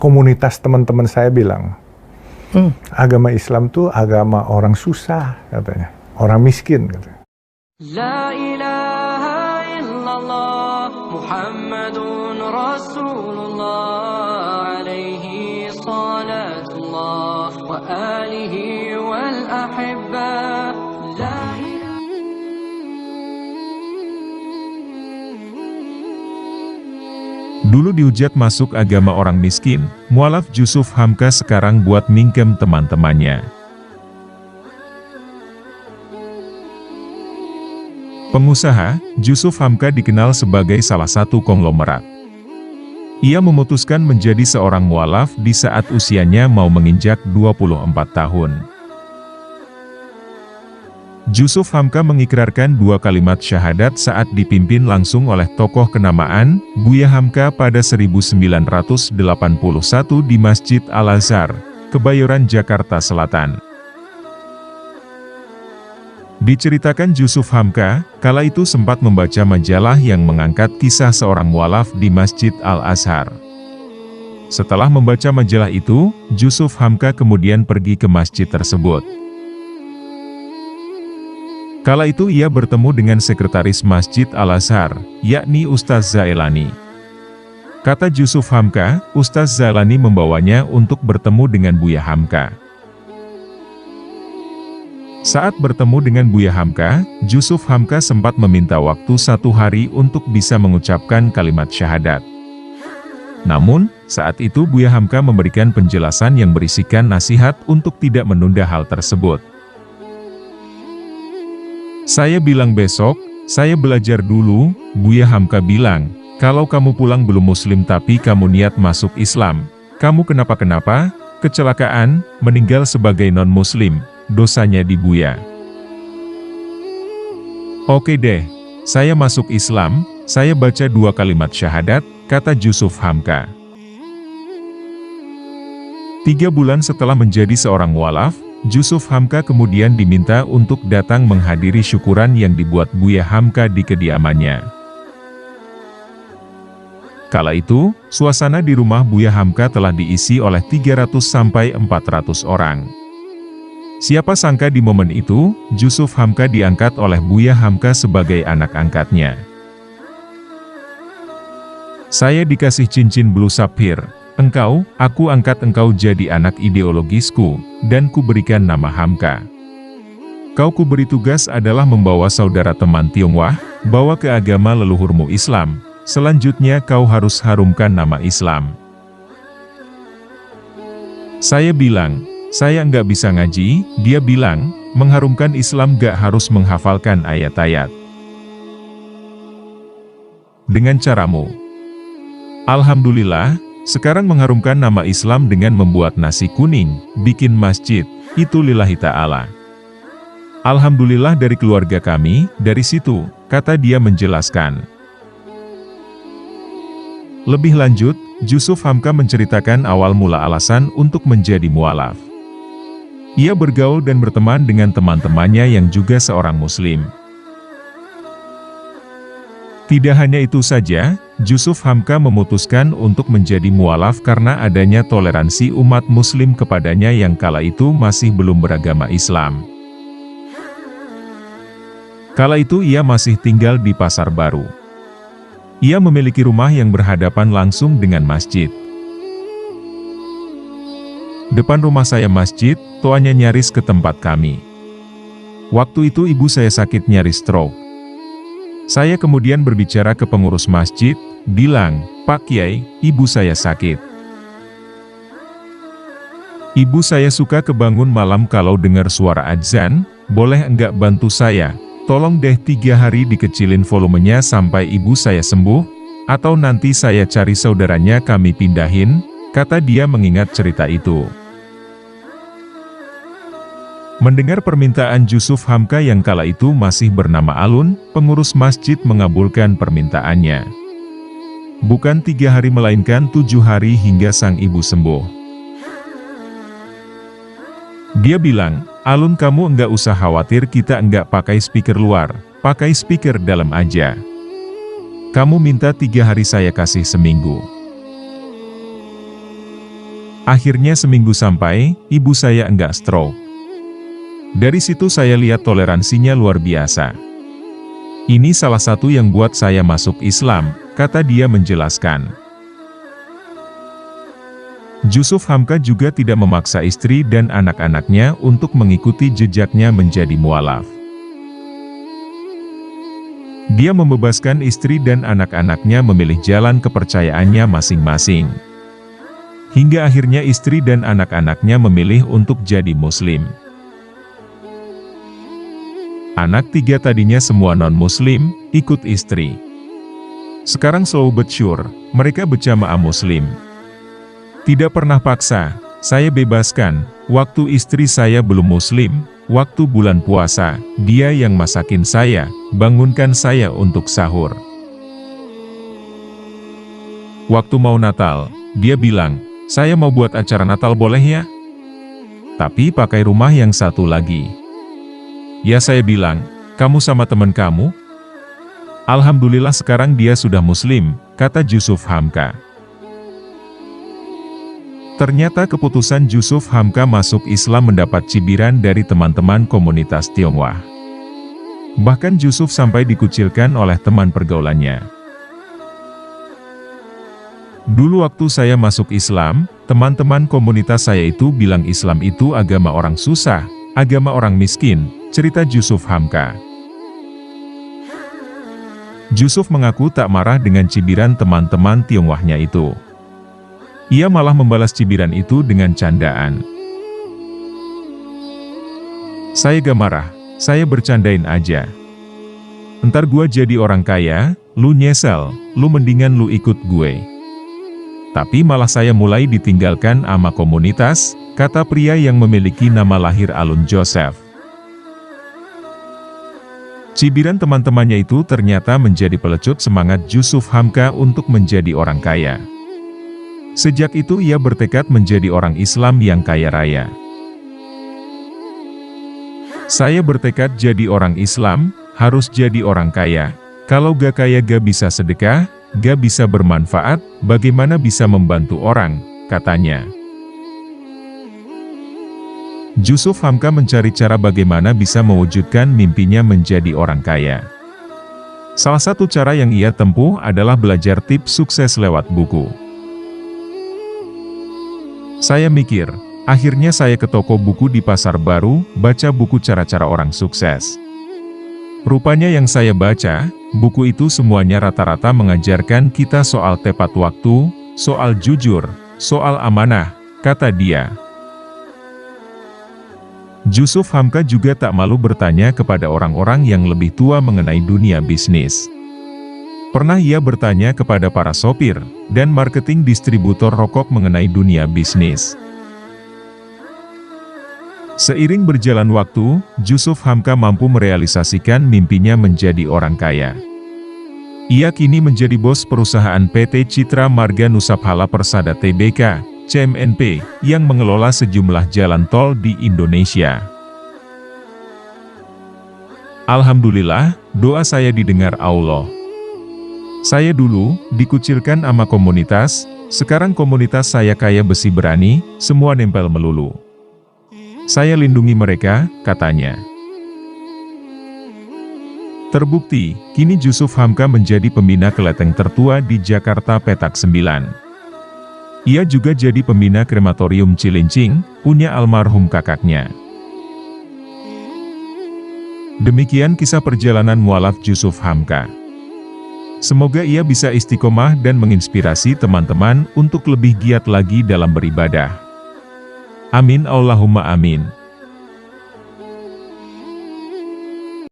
komunitas teman-teman saya bilang, agama Islam tuh agama orang susah katanya, orang miskin katanya. La ilaha illallah Muhammadun Rasulullah alaihi salatullah wa alihi wal ahibba. Dulu dihujat masuk agama orang miskin, mualaf Jusuf Hamka sekarang buat mingkem teman-temannya. Pengusaha, Jusuf Hamka dikenal sebagai salah satu konglomerat. Ia memutuskan menjadi seorang mualaf di saat usianya mau menginjak 24 tahun. Jusuf Hamka mengikrarkan 2 kalimat syahadat saat dipimpin langsung oleh tokoh kenamaan, Buya Hamka pada 1981 di Masjid Al-Azhar, Kebayoran, Jakarta Selatan. Diceritakan Jusuf Hamka, kala itu sempat membaca majalah yang mengangkat kisah seorang mualaf di Masjid Al-Azhar. Setelah membaca majalah itu, Jusuf Hamka kemudian pergi ke masjid tersebut. Kala itu ia bertemu dengan sekretaris Masjid Al-Azhar, yakni Ustaz Zailani. Kata Jusuf Hamka, Ustaz Zailani membawanya untuk bertemu dengan Buya Hamka. Saat bertemu dengan Buya Hamka, Jusuf Hamka sempat meminta waktu 1 hari untuk bisa mengucapkan kalimat syahadat. Namun, saat itu Buya Hamka memberikan penjelasan yang berisikan nasihat untuk tidak menunda hal tersebut. Saya bilang besok, saya belajar dulu, Buya Hamka bilang, kalau kamu pulang belum muslim tapi kamu niat masuk Islam, kamu kenapa-kenapa, kecelakaan, meninggal sebagai non-muslim, dosanya di Buya. Oke deh, saya masuk Islam, saya baca 2 kalimat syahadat, kata Jusuf Hamka. 3 bulan setelah menjadi seorang mualaf, Jusuf Hamka kemudian diminta untuk datang menghadiri syukuran yang dibuat Buya Hamka di kediamannya. Kala itu, suasana di rumah Buya Hamka telah diisi oleh 300-400 orang. Siapa sangka di momen itu, Jusuf Hamka diangkat oleh Buya Hamka sebagai anak angkatnya. Saya dikasih cincin blue sapphire. Aku angkat engkau jadi anak ideologisku, dan kuberikan nama Hamka. Kau kuberi tugas adalah membawa saudara teman Tionghoa, bawa ke agama leluhurmu Islam, selanjutnya kau harus harumkan nama Islam. Saya bilang, saya nggak bisa ngaji, dia bilang, mengharumkan Islam gak harus menghafalkan ayat-ayat. Dengan caramu. Alhamdulillah, sekarang mengharumkan nama Islam dengan membuat nasi kuning, bikin masjid, itu lillahi ta'ala. Alhamdulillah dari keluarga kami, dari situ, kata dia menjelaskan. Lebih lanjut, Jusuf Hamka menceritakan awal mula alasan untuk menjadi mualaf. Ia bergaul dan berteman dengan teman-temannya yang juga seorang muslim. Tidak hanya itu saja, Jusuf Hamka memutuskan untuk menjadi mualaf karena adanya toleransi umat muslim kepadanya yang kala itu masih belum beragama Islam. Kala itu ia masih tinggal di Pasar Baru. Ia memiliki rumah yang berhadapan langsung dengan masjid. Depan rumah saya masjid, toanya nyaris ke tempat kami. Waktu itu ibu saya sakit nyaris stroke. Saya kemudian berbicara ke pengurus masjid, bilang, Pak Kiai, ibu saya sakit. Ibu saya suka kebangun malam kalau dengar suara adzan, boleh enggak bantu saya? Tolong deh 3 hari dikecilin volumenya sampai ibu saya sembuh, atau nanti saya cari saudaranya kami pindahin, kata dia mengingat cerita itu. Mendengar permintaan Jusuf Hamka yang kala itu masih bernama Alun, pengurus masjid mengabulkan permintaannya. Bukan 3 hari melainkan 7 hari hingga sang ibu sembuh. Dia bilang, Alun kamu enggak usah khawatir kita enggak pakai speaker luar, pakai speaker dalam aja. Kamu minta 3 hari saya kasih seminggu. Akhirnya seminggu sampai, ibu saya enggak stroke. Dari situ saya lihat toleransinya luar biasa. Ini salah satu yang buat saya masuk Islam, kata dia menjelaskan. Jusuf Hamka juga tidak memaksa istri dan anak-anaknya untuk mengikuti jejaknya menjadi mualaf. Dia membebaskan istri dan anak-anaknya memilih jalan kepercayaannya masing-masing. Hingga akhirnya istri dan anak-anaknya memilih untuk jadi Muslim. Anak 3 tadinya semua non-Muslim, ikut istri. Sekarang slow but sure, mereka berjamaah Muslim. Tidak pernah paksa, saya bebaskan. Waktu istri saya belum Muslim, waktu bulan puasa, dia yang masakin saya, bangunkan saya untuk sahur. Waktu mau Natal, dia bilang, saya mau buat acara Natal boleh ya? Tapi pakai rumah yang satu lagi. Ya saya bilang, kamu sama teman kamu? Alhamdulillah sekarang dia sudah Muslim, kata Jusuf Hamka. Ternyata keputusan Jusuf Hamka masuk Islam mendapat cibiran dari teman-teman komunitas Tionghoa. Bahkan Jusuf sampai dikucilkan oleh teman pergaulannya. Dulu waktu saya masuk Islam, teman-teman komunitas saya itu bilang Islam itu agama orang susah, agama orang miskin, cerita Jusuf Hamka. Jusuf mengaku tak marah dengan cibiran teman-teman Tionghoanya itu. Ia malah membalas cibiran itu dengan candaan. Saya gak marah, saya bercandain aja. Entar gua jadi orang kaya, lu nyesel, lu mendingan lu ikut gue. Tapi malah saya mulai ditinggalkan sama komunitas, kata pria yang memiliki nama lahir Alun Joseph. Cibiran teman-temannya itu ternyata menjadi pelecut semangat Jusuf Hamka untuk menjadi orang kaya. Sejak itu ia bertekad menjadi orang Islam yang kaya raya. Saya bertekad jadi orang Islam, harus jadi orang kaya. Kalau gak kaya gak bisa sedekah, gak bisa bermanfaat, bagaimana bisa membantu orang, katanya. Jusuf Hamka mencari cara bagaimana bisa mewujudkan mimpinya menjadi orang kaya. Salah satu cara yang ia tempuh adalah belajar tips sukses lewat buku. Saya mikir, akhirnya saya ke toko buku di Pasar Baru, baca buku cara-cara orang sukses. Rupanya yang saya baca, buku itu semuanya rata-rata mengajarkan kita soal tepat waktu, soal jujur, soal amanah, kata dia. Jusuf Hamka juga tak malu bertanya kepada orang-orang yang lebih tua mengenai dunia bisnis. Pernah ia bertanya kepada para sopir dan marketing distributor rokok mengenai dunia bisnis. Seiring berjalan waktu, Jusuf Hamka mampu merealisasikan mimpinya menjadi orang kaya. Ia kini menjadi bos perusahaan PT Citra Marga Nusaphala Persada Tbk, CMNP, yang mengelola sejumlah jalan tol di Indonesia. Alhamdulillah, doa saya didengar Allah. Saya dulu dikucilkan sama komunitas, sekarang komunitas saya kaya besi berani, semua nempel melulu. Saya lindungi mereka, katanya. Terbukti, kini Jusuf Hamka menjadi pembina kelenteng tertua di Jakarta Petak 9. Ia juga jadi pembina krematorium Cilincing, punya almarhum kakaknya. Demikian kisah perjalanan mualaf Jusuf Hamka. Semoga ia bisa istiqomah dan menginspirasi teman-teman untuk lebih giat lagi dalam beribadah. Amin Allahumma amin.